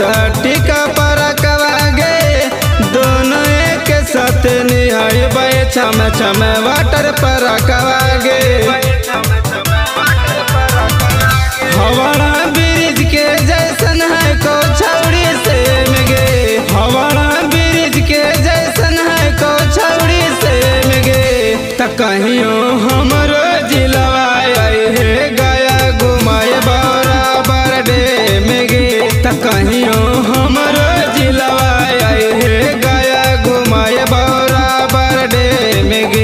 टिका पर कवागे दोनों एक साथ निहाय बे छम छम वाटर पर कवागे हवाड़ा ब्रिज के जैसन है को छौड़ी से मिगे हवाड़ा ब्रिज के जैसन है को छौड़ी से मिगे त कहियो हमरो जिलवा है गया घुमाए बराबर डे मिगे त कहियो हमरो जिलवा है गया घुमाए बराबर डे मिगे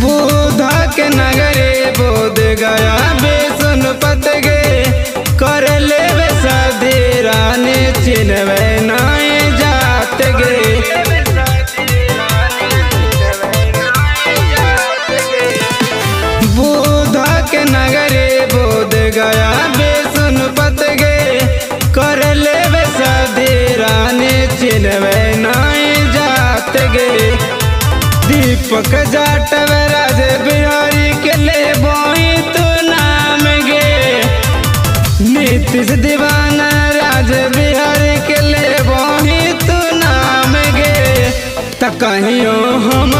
बुधा के नगरे बोध गया बेसुन पत गे कर ले शादी रानी चिन्हवे नाई जात गे बुधा के नगरे बोध गया बेसुन पत गे कर ले शादी रानी चिन्हवे नाई जात गे दीपक जाटव राज बिहारी के ले बोई तो नाम गे नीतीश दीवाना राज बिहारी के ले बोई तो नाम गे त कहियो हम